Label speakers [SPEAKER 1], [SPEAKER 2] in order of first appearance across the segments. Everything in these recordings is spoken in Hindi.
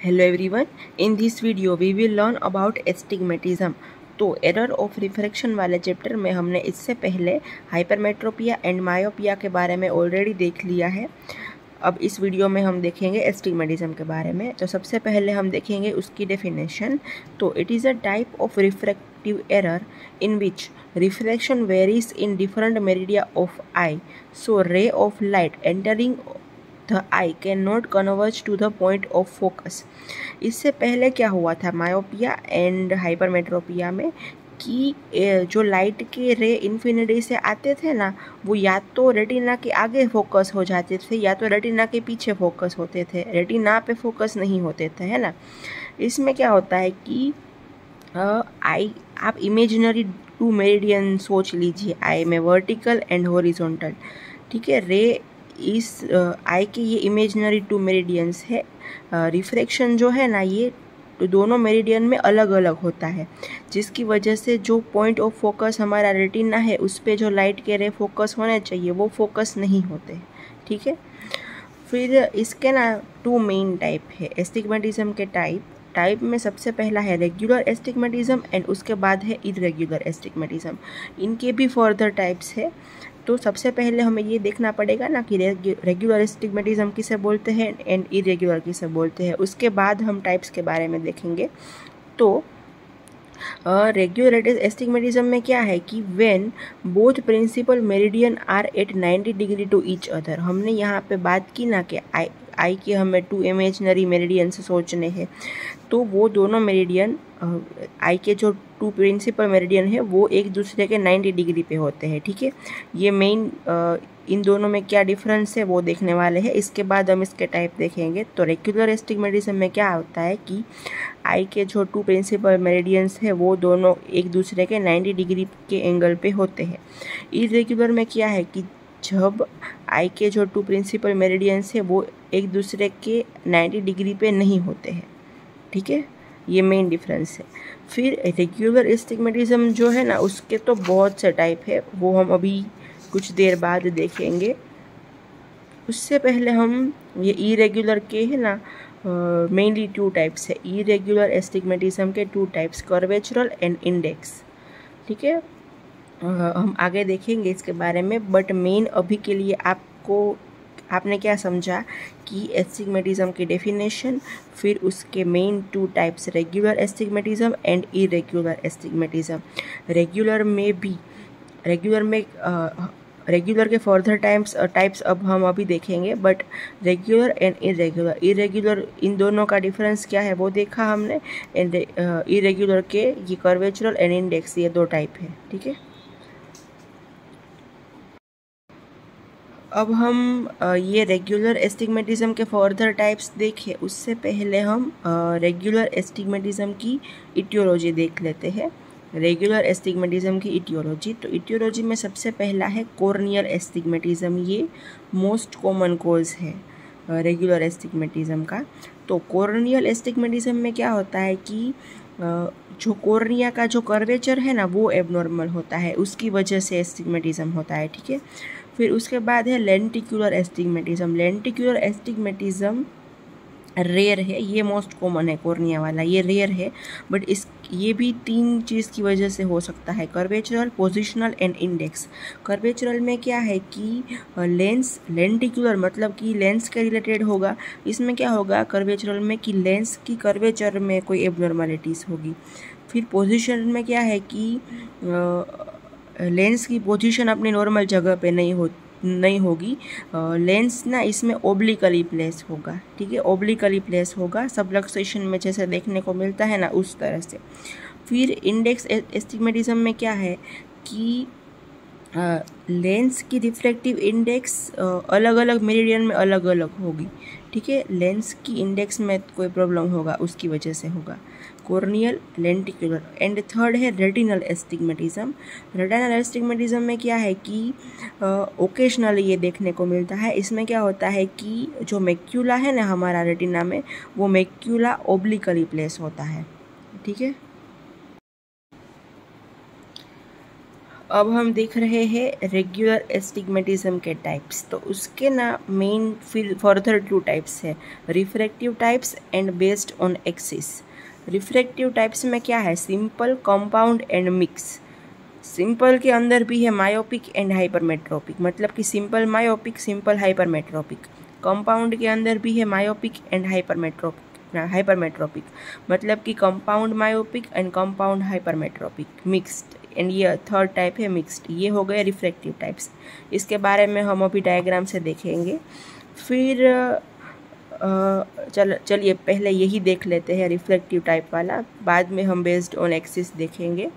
[SPEAKER 1] Hello everyone, in this video we will learn about astigmatism। तो एरर ऑफ रिफ्रैक्शन वाले चैप्टर में हमने इससे पहले हाइपरमेट्रोपिया एंड मायोपिया के बारे में ऑलरेडी देख लिया है। अब इस वीडियो में हम देखेंगे एस्टिग्मेटिज्म के बारे में। तो सबसे पहले हम देखेंगे उसकी डेफिनेशन। तो it is a type of refractive error in which reflection varies in different meridia of I, so ray of light entering the eye cannot converge to the point of focus। इससे पहले क्या हुआ था मायोपिया एंड हाइपरमेट्रोपिया में कि जो लाइट के रे इन्फिनिटी से आते थे ना, वो या तो रेटिना के आगे फोकस हो जाते थे या तो रेटिना के पीछे फोकस होते थे, रेटिना पे फोकस नहीं होते थे, है ना। इसमें क्या होता है कि आई आप इमेजिनरी टू मेरिडियन सोच लीजिए, आई में वर्टिकल एंड हॉरिजॉन्टल, ठीक है। रे इस आई के ये इमेजिनरी टू मेरिडियंस है। रिफ्रैक्शन जो है ना, ये दोनों मेरिडियन में अलग अलग होता है, जिसकी वजह से जो पॉइंट ऑफ फोकस हमारा रेटिना है उस पे जो लाइट के रे फोकस होने चाहिए वो फोकस नहीं होते, ठीक है। फिर इसके ना टू मेन टाइप है एस्टिग्मेटिज्म के टाइप में सबसे पहला है रेगुलर एस्टिग्मेटिज्म एंड उसके बाद है इरेगुलर एस्टिग्मेटिज्म। इनके भी फर्दर टाइप्स है। तो सबसे पहले हमें ये देखना पड़ेगा ना कि रेगुलर एस्टिग्मेटिज्म किसे बोलते हैं एंड इरेगुलर किसे बोलते हैं, उसके बाद हम टाइप्स के बारे में देखेंगे। तो रेगुलर एस्टिग्मेटिज्म में क्या है कि when both principal meridian are at 90 degree to each other. हमने यहाँ पे बात की ना कि आई के हमें टू इमेजिनरी मेरिडियन से सोचने हैं, तो वो दोनों मेरिडियन आई के जो टू प्रिंसिपल मेरिडियन है वो एक दूसरे के 90 डिग्री पे होते हैं, ठीक है। ये मेन इन दोनों में क्या डिफरेंस है वो देखने वाले हैं, इसके बाद हम इसके टाइप देखेंगे। तो रेगुलर एस्टिग्मेटिज्म में क्या होता है कि आई के जो टू प्रिंसिपल मेरिडियंस है वो दोनों एक दूसरे के 90 डिग्री के एंगल पे होते हैं। इरेगुलर में क्या है कि जब आई के जो टू प्रिंसिपल मेरिडियंस है वो एक दूसरे के 90 डिग्री पे नहीं होते हैं, ठीक है। ये मेन डिफरेंस है। फिर रेगुलर एस्टिग्मेटिज्म जो है ना, उसके तो बहुत से टाइप है, वो हम अभी कुछ देर बाद देखेंगे। उससे पहले हम ये इरेगुलर के है ना मेनली टू टाइप्स है। इरेगुलर एस्टिग्मेटिज्म के टू टाइप्स, कर्वेचरल एंड इंडेक्स, ठीक है। हम आगे देखेंगे इसके बारे में, बट मेन अभी के लिए आपने क्या समझा कि एस्टिग्मेटिज्म की डेफिनेशन, फिर उसके main two types regular astigmatism and irregular astigmatism. Regular के फर्दर टाइप्स अब हम अभी देखेंगे, but regular and irregular in दोनों का डिफरेंस क्या है वो देखा हमने। एंड इरेगुलर के ये कर्वेचरल एंड इंडेक्स, ये दो टाइप है, ठीक है। अब हम ये रेगुलर एस्टिग्मेटिज्म के फर्दर टाइप्स देखें उससे पहले हम रेगुलर एस्टिग्मेटिज्म की इटियोलॉजी देख लेते हैं। रेगुलर एस्टिग्मेटिज्म की इटियोलॉजी, तो इटियोलॉजी में सबसे पहला है कॉर्नियल एस्टिग्मेटिज्म। ये मोस्ट कॉमन कॉज है रेगुलर एस्टिग्मेटिज्म का। तो कॉर्नियल एस्टिग्मेटिज्म में क्या होता है कि जो कॉर्निया का जो कर्वेचर है ना वो एबनॉर्मल होता है, उसकी वजह से एस्टिग्मेटिज्म होता है, ठीक है। फिर उसके बाद है lenticular astigmatism. Lenticular astigmatism rare है, ये मोस्ट कॉमन है कॉर्निया वाला, ये रेयर है, बट ये भी तीन चीज़ की वजह से हो सकता है, कर्वेचरल, पोजिशनल एंड इंडेक्स। कर्वेचरल में क्या है कि लेंस, लेंटिकुलर मतलब कि लेंस के रिलेटेड होगा। इसमें क्या होगा कर्वेचरल में कि लेंस की कर्वेचर में कोई एबनॉर्मलिटीज़ होगी। फिर पोजिशन में क्या है कि लेंस की पोजीशन अपनी नॉर्मल जगह पे नहीं होगी। लेंस ना इसमें ओब्लिकली प्लेस होगा, ठीक है, ओब्लिकली प्लेस होगा, सबलक्सेशन में जैसे देखने को मिलता है ना उस तरह से। फिर इंडेक्स एस्टिग्मेटिज्म में क्या है कि लेंस की रिफ्रैक्टिव इंडेक्स अलग अलग मेरिडियन में अलग अलग होगी, ठीक है। लेंस की इंडेक्स में कोई प्रॉब्लम होगा उसकी वजह से होगा। कॉर्नियल, लेंटिकुलर एंड थर्ड है रेटिनल एस्टिग्मेटिज्म। रेटिनल एस्टिग्मेटिज्म में क्या है कि ओकेशनली ये देखने को मिलता है। इसमें क्या होता है कि जो मैक्यूला है ना हमारा रेटिना में, वो मैक्यूला ओब्लिकली प्लेस होता है, ठीक है। अब हम देख रहे हैं रेगुलर एस्टिग्मेटिज्म के टाइप्स। तो उसके ना मेन फिर फर्दर 2 टाइप्स है, refractive types and based on axis. Refractive types में क्या है, simple, compound and mix. Simple के अंदर भी है मायोपिक एंड हाइपरमेट्रोपिक, मतलब कि simple myopic, simple hypermetropic. Compound के अंदर भी है मायोपिक एंड हाइपरमेट्रोपिक, मतलब कि compound myopic and compound hypermetropic, mixed. And ये थर्ड टाइप है मिक्स्ड। ये हो गए रिफ्रैक्टिव टाइप्स। इसके बारे में हम अभी डायग्राम से देखेंगे। फिर चलिए पहले यही देख लेते हैं रिफ्रैक्टिव टाइप वाला, बाद में हम बेस्ड ऑन एक्सिस देखेंगे।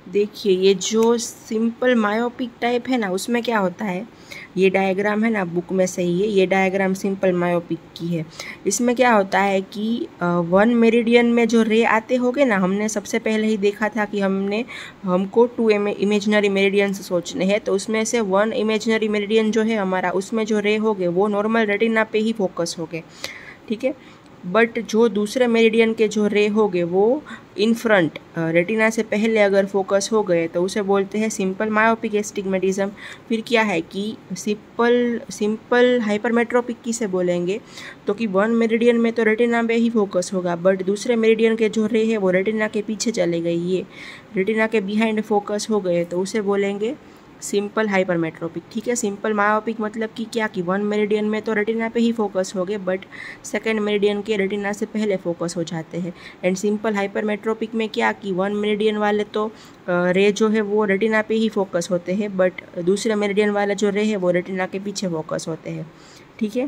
[SPEAKER 1] देखिए ये जो सिंपल मायोपिक टाइप है ना, उसमें क्या होता है, ये डायग्राम है ना बुक में सही है, ये डायग्राम सिंपल मायोपिक की है। इसमें क्या होता है कि 1 मेरिडियन में जो रे आते होंगे ना, हमने सबसे पहले ही देखा था कि हमको 2 इमेजिनरी मेरिडियंस सोचने हैं। तो उसमें से 1 इमेजिनरी मेरिडियन जो है हमारा, उसमें जो रे होंगे वो नॉर्मल रेटिना पे ही फोकस होंगे, ठीक है। बट जो दूसरे मेरिडियन के जो रे होंगे वो इन फ्रंट रेटिना से पहले अगर फोकस हो गए तो उसे बोलते हैं सिंपल मायोपिक एस्टिग्मेटिज्म। फिर क्या है कि सिंपल हाइपरमेट्रोपिक किसे बोलेंगे, तो कि 1 मेरिडियन में तो रेटिना में ही फोकस होगा, बट दूसरे मेरिडियन के जो रे है वो रेटिना के पीछे चले गए, ये रेटिना के बिहाइंड फोकस हो गए, तो उसे बोलेंगे सिंपल हाइपरमेट्रोपिक, ठीक है। सिंपल मायोपिक मतलब कि क्या कि 1 मेरिडियन में तो रेटिना पे ही फोकस हो गए, बट सेकेंड मेरिडियन के रेटिना से पहले फोकस हो जाते हैं। एंड सिंपल हाइपरमेट्रोपिक में क्या कि 1 मेरिडियन वाले तो रे जो है वो रेटिना पे ही फोकस होते हैं, बट दूसरे मेरिडियन वाले जो रे है वो रेटिना के पीछे फोकस होते हैं, ठीक है।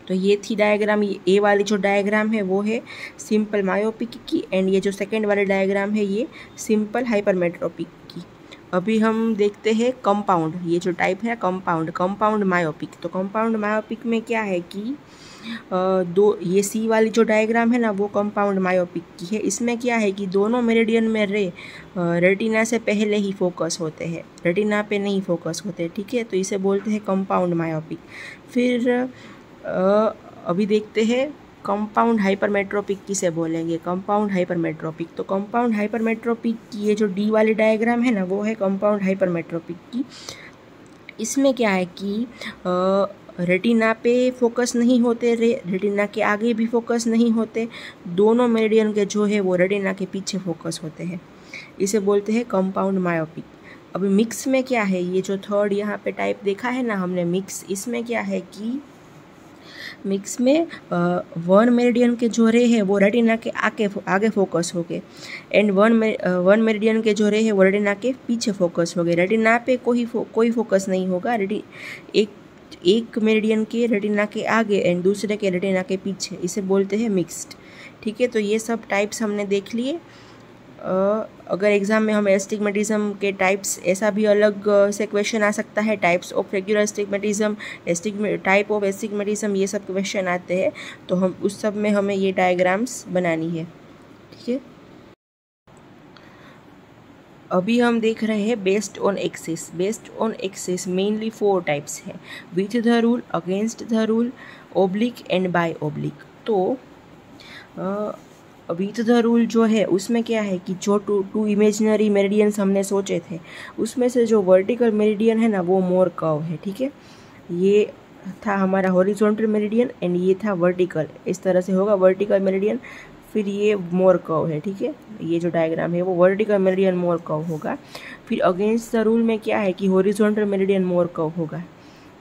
[SPEAKER 1] तो ये थी डायग्राम। ये ए वाली जो डायग्राम है वो है सिंपल मायोपिक की, एंड ये जो सेकेंड वाली डायग्राम है ये सिंपल हाइपरमेट्रोपिक की। अभी हम देखते हैं कंपाउंड, ये जो टाइप है कंपाउंड मायोपिक। तो कंपाउंड मायोपिक में क्या है कि ये सी वाली जो डायग्राम है ना वो कंपाउंड मायोपिक की है। इसमें क्या है कि दोनों मेरिडियन में रे रेटिना से पहले ही फोकस होते हैं, रेटिना पे नहीं फोकस होते, ठीक है। तो इसे बोलते हैं कंपाउंड मायोपिक। फिर अभी देखते हैं कंपाउंड हाइपरमेट्रोपिक किसे बोलेंगे, कंपाउंड हाइपरमेट्रोपिक। तो कंपाउंड हाइपरमेट्रोपिक की ये जो डी वाली डायग्राम है ना वो है कंपाउंड हाइपरमेट्रोपिक की। इसमें क्या है कि रेटिना पे फोकस नहीं होते, रेटिना के आगे भी फोकस नहीं होते, दोनों मेरिडियन के जो है वो रेटिना के पीछे फोकस होते हैं, इसे बोलते हैं कंपाउंड मायोपिक। अभी मिक्स में क्या है, ये जो थर्ड यहाँ पे टाइप देखा है ना हमने मिक्स, इसमें क्या है कि मिक्स में 1 मेरिडियन के जो रे है वो रेटिना के आगे फोकस हो गए, एंड 1 मेरिडियन के जो रे है वो रेटिना के पीछे फोकस हो गए। रेटिना पे कोई फोकस नहीं होगा, एक मेरिडियन के रेटिना के आगे एंड दूसरे के रेटिना के पीछे, इसे बोलते हैं मिक्स्ड, ठीक है। तो ये सब टाइप्स हमने देख लिए। अगर एग्ज़ाम में हमें एस्टिग्मेटिज्म के टाइप्स ऐसा भी अलग से क्वेश्चन आ सकता है, types of regular astigmatism, type of astigmatism, ये सब क्वेश्चन आते हैं, तो हम उस सब में हमें ये डायग्राम्स बनानी है, ठीक है। अभी हम देख रहे हैं based on axis. Based on axis mainly 4 types है, with the rule, against the rule, oblique and bi oblique. तो विथ द रूल जो है उसमें क्या है कि जो टू इमेजिनरी मेरिडियंस हमने सोचे थे उसमें से जो वर्टिकल मेरिडियन है ना वो मोर कर्व है, ठीक है। ये था हमारा हॉरिजॉन्टल मेरिडियन एंड ये था वर्टिकल, इस तरह से होगा वर्टिकल मेरिडियन, फिर ये मोर कर्व है, ठीक है। ये जो डायग्राम है वो वर्टिकल मेरिडियन मोर कर्व होगा। फिर अगेंस्ट द रूल में क्या है कि हॉरिजॉन्टल मेरिडियन मोर कर्व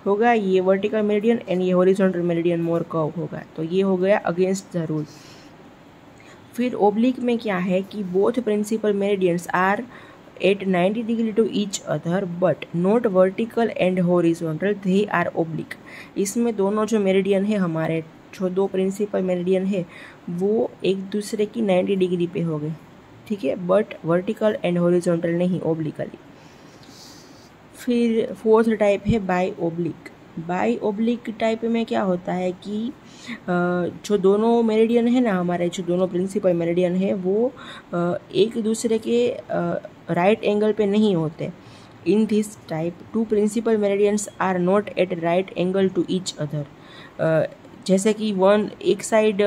[SPEAKER 1] होगा ये वर्टिकल मेरिडियन एंड ये हॉरिजॉन्टल मेरिडियन मोर कर्व होगा, तो ये हो गया अगेंस्ट द रूल। फिर ओब्लिक में क्या है कि both principal meridians are at 90 degree to each other but not vertical and horizontal, they are oblique. इसमें दोनों जो मेरिडियन है हमारे, जो 2 प्रिंसिपल मेरिडियन है वो एक दूसरे की 90 डिग्री पे हो गए, ठीक है, बट वर्टिकल एंड हॉरिजॉन्टल नहीं, ओब्लिकली। फिर फोर्थ टाइप है bi oblique. Bi oblique type में क्या होता है कि जो दोनों मेरिडियन है ना हमारे, जो दोनों प्रिंसिपल मेरिडियन है वो एक दूसरे के राइट एंगल पे नहीं होते। In this type 2 principal meridians are not at right angle to each other. जैसे कि एक साइड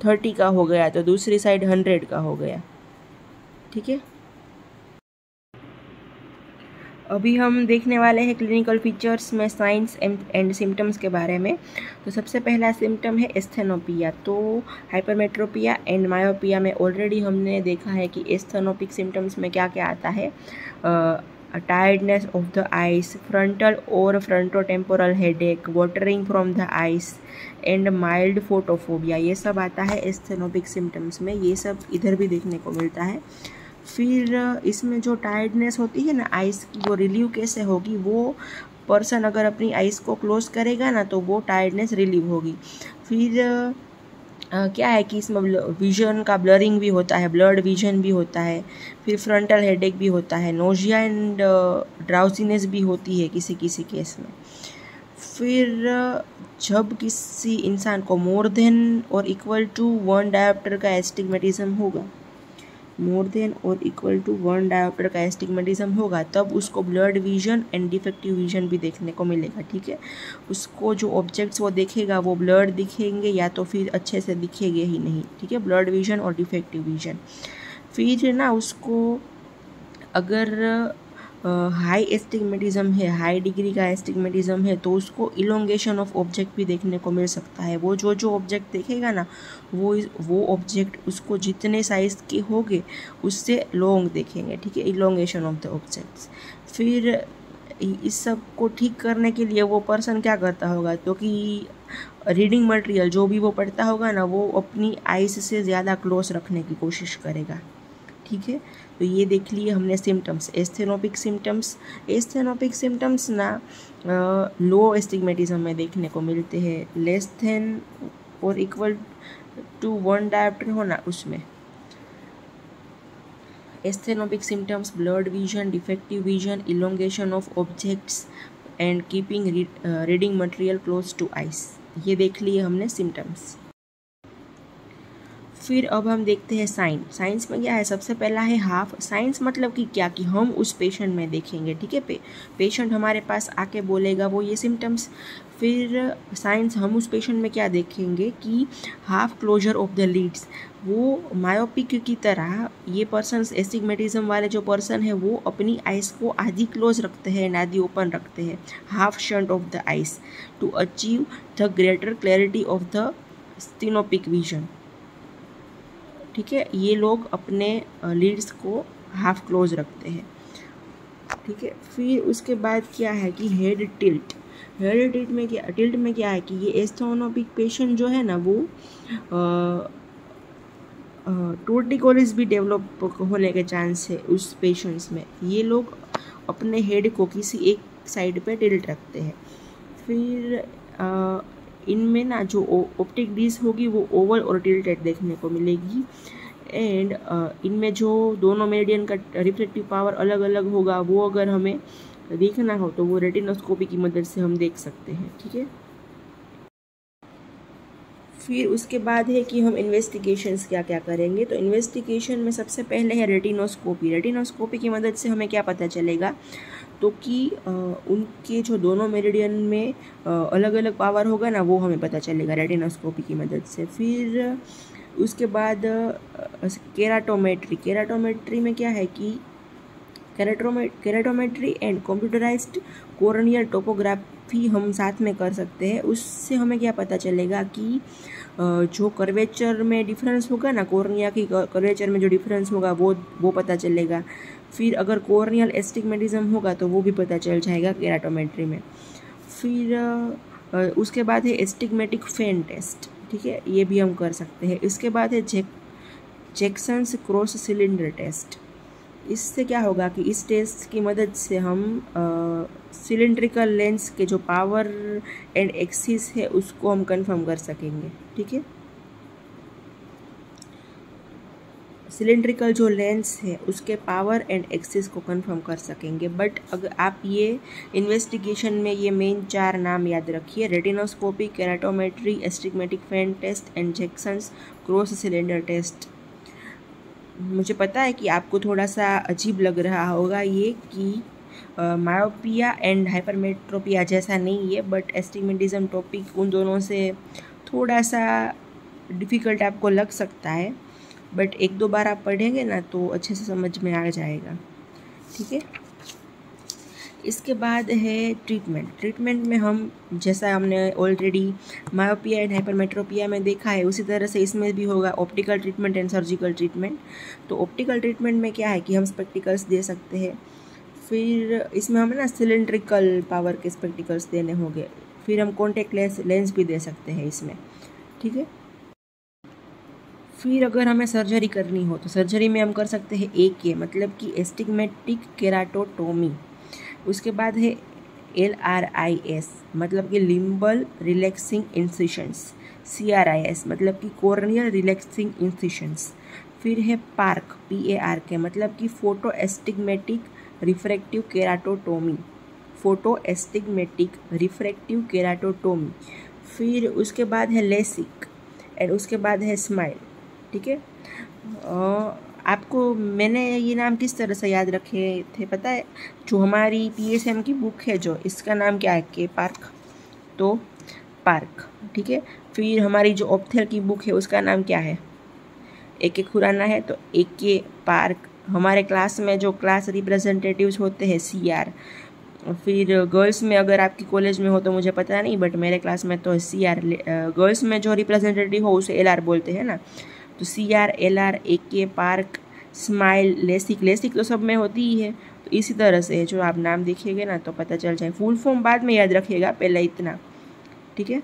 [SPEAKER 1] 30 का हो गया तो दूसरी साइड 100 का हो गया, ठीक है। अभी हम देखने वाले हैं क्लिनिकल फीचर्स में साइंस एंड सिम्टम्स के बारे में। तो सबसे पहला सिम्टम है एस्थेनोपिया। तो हाइपरमेट्रोपिया एंड मायोपिया में ऑलरेडी हमने देखा है कि एस्थेनोपिक सिम्टम्स में क्या क्या आता है। Tiredness of the eyes, frontal और frontotemporal headache, watering from the eyes and mild photophobia, ये सब आता है एस्थेनोपिक सिम्टम्स में। ये सब इधर भी देखने को मिलता है। फिर इसमें जो टायर्डनेस होती है ना आइज़ की, वो रिलीव कैसे होगी, वो पर्सन अगर अपनी आइज़ को क्लोज करेगा ना तो वो टायर्डनेस रिलीव होगी। फिर क्या है कि इसमें विजन का ब्लरिंग भी होता है, ब्लर्ड विजन भी होता है। फिर फ्रंटल हेडेक भी होता है, नोजिया एंड ड्राउजीनेस भी होती है किसी किसी केस में। फिर जब किसी इंसान को मोर देन और इक्वल टू 1 डायोप्टर का एस्टिग्मेटिज्म होगा, मोर देन और इक्वल टू 1 डायोप्टर का एस्टिग्मेटिज्म होगा, तब उसको blurred vision and defective vision भी देखने को मिलेगा। ठीक है, उसको जो ऑब्जेक्ट्स वो देखेगा वो ब्लर्ड दिखेंगे या तो फिर अच्छे से दिखेंगे ही नहीं। ठीक है, ब्लर्ड विजन और डिफेक्टिव विजन। फिर ना उसको अगर हाई एस्टिग्मेटिज्म है, हाई डिग्री का एस्टिग्मेटिज्म है, तो उसको इलोंगेशन ऑफ ऑब्जेक्ट भी देखने को मिल सकता है। वो जो ऑब्जेक्ट देखेगा ना वो ऑब्जेक्ट उसको जितने साइज के होंगे उससे लॉन्ग देखेंगे। ठीक है, इलोंगेशन ऑफ द ऑब्जेक्ट्स। फिर इस सब को ठीक करने के लिए वो पर्सन क्या करता होगा, तो कि रीडिंग मटेरियल जो भी वो पढ़ता होगा ना वो अपनी आइज से ज़्यादा क्लोज रखने की कोशिश करेगा। ठीक है, तो ये देख लिए हमने symptoms, asthenopic symptoms. Asthenopic symptoms ना लो एस्टिग्मेटिज्म में देखने को मिलते हैं, लेस देन और इक्वल टू 1 डायोप्टर होना उसमें। Asthenopic symptoms blurred vision, defective vision, elongation of objects and keeping reading material close to eyes, ये देख लिए हमने सिम्टम्स। फिर अब हम देखते हैं साइन। साइंस में क्या है, सबसे पहला है हाफ। साइंस मतलब कि क्या, कि हम उस पेशेंट में देखेंगे। ठीक है, पेशेंट हमारे पास आके बोलेगा वो ये सिम्टम्स। फिर साइंस हम उस पेशेंट में क्या देखेंगे कि half closure of the lids, वो मायोपिक की तरह ये पर्सन, एस्टिग्मेटिज्म वाले जो पर्सन है वो अपनी आइज़ को आधी क्लोज रखते हैं, आधी ओपन रखते हैं, half shut of the eyes to achieve the greater clarity of the stenopeic vision. ठीक है, ये लोग अपने लीड्स को हाफ क्लोज रखते हैं। ठीक है, फिर उसके बाद क्या है कि हेड टिल्ट। हेड टिल्ट में क्या है कि ये एस्थेनोपिक पेशेंट जो है ना वो टोर्टिकोलिस भी डेवलप होने के चांस है उस पेशेंट्स में। ये लोग अपने हेड को किसी एक साइड पे टिल्ट रखते हैं। फिर इनमें ना जो ऑप्टिक डिस्क होगी वो ओवल और टिल्टेड देखने को मिलेगी। एंड इनमें जो दोनों मेरिडियन का रिफ्लेक्टिव पावर अलग अलग होगा, वो अगर हमें देखना हो तो वो रेटिनोस्कोपी की मदद से हम देख सकते हैं। ठीक है, फिर उसके बाद है कि हम इन्वेस्टिगेशंस क्या क्या करेंगे। तो इन्वेस्टिगेशन में सबसे पहले है रेटिनोस्कोपी। रेटिनोस्कोपी की मदद से हमें क्या पता चलेगा, तो कि उनके जो दोनों मेरिडियन में अलग अलग पावर होगा ना वो हमें पता चलेगा रेटिनोस्कोपी की मदद से। फिर उसके बाद केराटोमेट्री। केराटोमेट्री में क्या है कि केराटोमेट्री एंड कंप्यूटराइज्ड कोर्नियल टोपोग्राफी हम साथ में कर सकते हैं। उससे हमें क्या पता चलेगा कि जो कर्वेचर में डिफरेंस होगा ना, कोर्निया की कर्वेचर में जो डिफरेंस होगा वो पता चलेगा। फिर अगर कोर्नियल एस्टिग्मेटिज्म होगा तो वो भी पता चल जाएगा केराटोमेट्री में। फिर उसके बाद है एस्टिग्मेटिक फेन टेस्ट। ठीक है, ये भी हम कर सकते हैं। इसके बाद है जैक्सन्स क्रॉस सिलेंडर टेस्ट। इससे क्या होगा कि इस टेस्ट की मदद से हम सिलेंड्रिकल लेंस के जो पावर एंड एक्सिस है उसको हम कंफर्म कर सकेंगे। ठीक है, सिलेंड्रिकल जो लेंस है उसके पावर एंड एक्सिस को कंफर्म कर सकेंगे। बट अगर आप ये इन्वेस्टिगेशन में ये मेन 4 नाम याद रखिए, retinoscopy, keratometry, astigmatic fan test and Jackson's cross cylinder test. मुझे पता है कि आपको थोड़ा सा अजीब लग रहा होगा ये कि मायोपिया एंड हाइपरमेट्रोपिया जैसा नहीं है, बट एस्टिग्मेटिज्म टॉपिक उन दोनों से थोड़ा सा डिफ़िकल्ट आपको लग सकता है, बट 1-2 बार आप पढ़ेंगे ना तो अच्छे से समझ में आ जाएगा। ठीक है, इसके बाद है ट्रीटमेंट में हम जैसा हमने ऑलरेडी मायोपिया एंड हाइपरमेट्रोपिया में देखा है उसी तरह से इसमें भी होगा optical treatment and surgical treatment. तो ऑप्टिकल ट्रीटमेंट में क्या है कि हम स्पेक्टिकल्स दे सकते हैं, फिर इसमें हमें ना सिलेंड्रिकल पावर के स्पेक्टिकल्स देने होंगे, फिर हम कॉन्टेक्ट लेंस भी दे सकते हैं इसमें, ठीक है। फिर अगर हमें सर्जरी करनी हो तो सर्जरी में हम कर सकते हैं AK मतलब कि एस्टिग्मेटिक केराटोटोमी। उसके बाद है LRIS मतलब कि लिम्बल रिलैक्सिंग इंसिशंस, CRIS मतलब कि कॉर्नियल रिलैक्सिंग इंसिशंस। फिर है PARK मतलब कि फोटो एस्टिग्मेटिक रिफ्रैक्टिव केराटोटोमी, फोटो एस्टिग्मेटिक रिफ्रैक्टिव केराटोटोमी। फिर उसके बाद है लेसिक एंड उसके बाद है स्माइल, ठीक है। आपको मैंने ये नाम किस तरह से याद रखे थे पता है? जो हमारी PSM की बुक है जो इसका नाम क्या है के पार्क, तो पार्क, ठीक है। फिर हमारी जो ऑप्थेल की बुक है उसका नाम क्या है? AK खुराना है, तो AK पार्क। हमारे क्लास में जो क्लास रिप्रेजेंटेटिव्स होते हैं CR। फिर गर्ल्स में अगर आपकी कॉलेज में हो तो मुझे पता नहीं, बट मेरे क्लास में तो CR। गर्ल्स में जो रिप्रेजेंटेटिव हो उसे LR बोलते हैं ना, तो CR LR AK park smile LASIK तो सब में होती ही है। तो इसी तरह से जो आप नाम देखिएगा ना तो पता चल जाए। फुल फॉर्म बाद में याद रखिएगा, पहले इतना, ठीक है।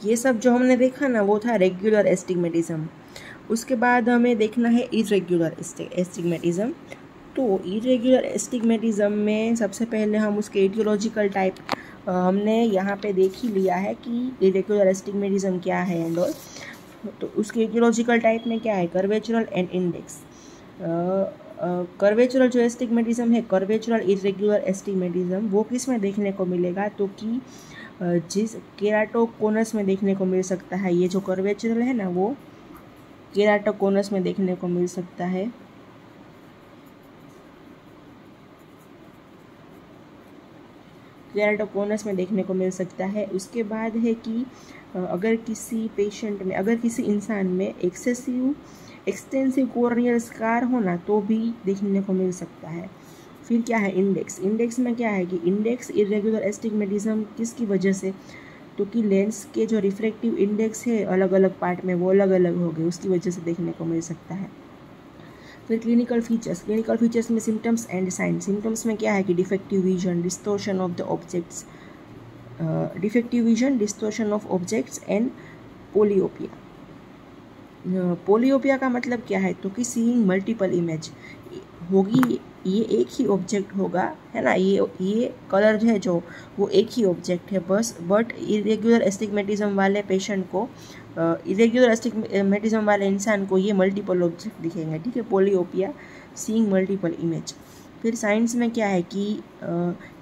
[SPEAKER 1] ये सब जो हमने देखा ना वो था रेगुलर एस्टिग्मेटिज्म। उसके बाद हमें देखना है इरेगुलर एस्टिग्मेटिज्म। तो इरेगुलर एस्टिग्मेटिज्म में सबसे पहले हम उसके एटियोलॉजिकल टाइप हमने यहाँ पे देख ही लिया है कि इरेगुलर एस्टिग्मेटिज्म क्या है एंड ऑल। तो उसके एटियोलॉजिकल टाइप में क्या है? कर्वेचुरल एंड इंडेक्स। कर्वेचुरल जो एस्टिग्मेटिज्म है, कर्वेचुरल इरेगुलर एस्टिग्मेटिज्म, वो किस में देखने को मिलेगा? तो कि जिस केराटोकोनस में देखने को मिल सकता है। ये जो कर्वेचुरल है ना वो केराटोकोनस में देखने को मिल सकता है। केराटोकोनस में देखने को मिल सकता है। उसके बाद है कि अगर किसी पेशेंट में, अगर किसी इंसान में एक्सटेंसिव कॉर्नियल स्कार होना तो भी देखने को मिल सकता है। फिर क्या है? इंडेक्स में क्या है कि इंडेक्स इरेगुलर एस्टिग्मेटिज्म किसकी वजह से? तो कि लेंस के जो रिफ्रैक्टिव इंडेक्स है अलग अलग पार्ट में वो अलग अलग हो गए, उसकी वजह से देखने को मिल सकता है। फिर क्लिनिकल फीचर्स में सिम्टम्स एंड साइन। सिम्टम्स में क्या है कि defective vision, distortion of the objects, of objects and polyopia. Polyopia का मतलब क्या है? तो कि सीइंग मल्टीपल इमेज होगी, ये एक ही ऑब्जेक्ट होगा, है ना। ये कलर है जो वो एक ही ऑब्जेक्ट है बस। बट इरेगुलर एस्टिग्मेटिज्म वाले पेशेंट को, इरेगुलर एस्टिग्मेटिज्म वाले इंसान को ये मल्टीपल ऑब्जेक्ट दिखेंगे, ठीक है। पोलियोपिया, सीइंग मल्टीपल इमेज। फिर साइंस में क्या है कि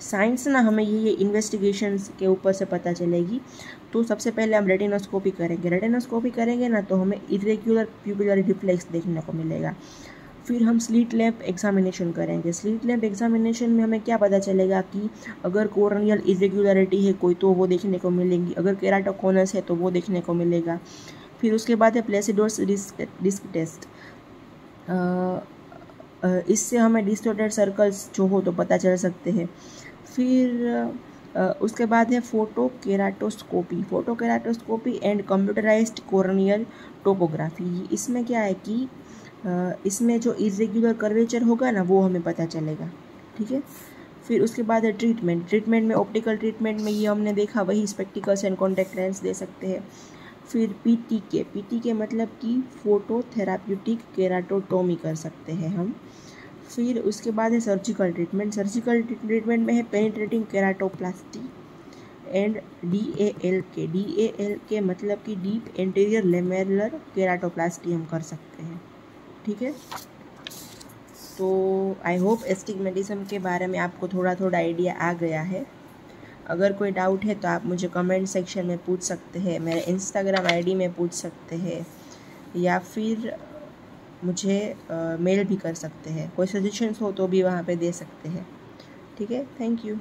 [SPEAKER 1] साइंस ना हमें ये इन्वेस्टिगेशंस के ऊपर से पता चलेगी। तो सबसे पहले हम रेटिनोस्कोपी करेंगे ना तो हमें इरेगुलर प्यूपिलर रिफ्लेक्स देखने को मिलेगा। फिर हम स्लिट लैम्प एग्जामिनेशन करेंगे। स्लिट लैम्प एग्जामिनेशन में हमें क्या पता चलेगा कि अगर कॉर्नियल इरेगुलरिटी है कोई तो वो देखने को मिलेंगी, अगर केराटोकोनस है तो वो देखने को मिलेगा। फिर उसके बाद है प्लेसिडोर्स डिस्क टेस्ट। इससे हमें डिस्टॉर्टेड सर्कल्स जो हो तो पता चल सकते हैं। फिर उसके बाद है photokeratoscopy and computerised corneal topography. इसमें क्या है कि इसमें जो इरेगुलर कर्वेचर होगा ना वो हमें पता चलेगा, ठीक है। फिर उसके बाद है ट्रीटमेंट में ऑप्टिकल ट्रीटमेंट में ये हमने देखा वही स्पेक्टिकल्स एंड कॉन्टैक्ट लेंस दे सकते हैं। फिर PTK मतलब कि फोटो थेराप्यूटिक केराटोटोमी कर सकते हैं हम। फिर उसके बाद है सर्जिकल ट्रीटमेंट में है पेनिट्रेटिंग केराटोप्लास्टी एंड DALK मतलब कि डीप एंटीरियर लेमेलर केराटोप्लास्टी हम कर सकते हैं, ठीक है। तो आई होप एस्टिग्मेटिज्म के बारे में आपको थोड़ा आइडिया आ गया है। अगर कोई डाउट है तो आप मुझे कमेंट सेक्शन में पूछ सकते हैं, मेरे इंस्टाग्राम ID में पूछ सकते हैं, या फिर मुझे मेल भी कर सकते हैं। कोई सजेशंस हो तो भी वहाँ पे दे सकते हैं, ठीक है। Thank you.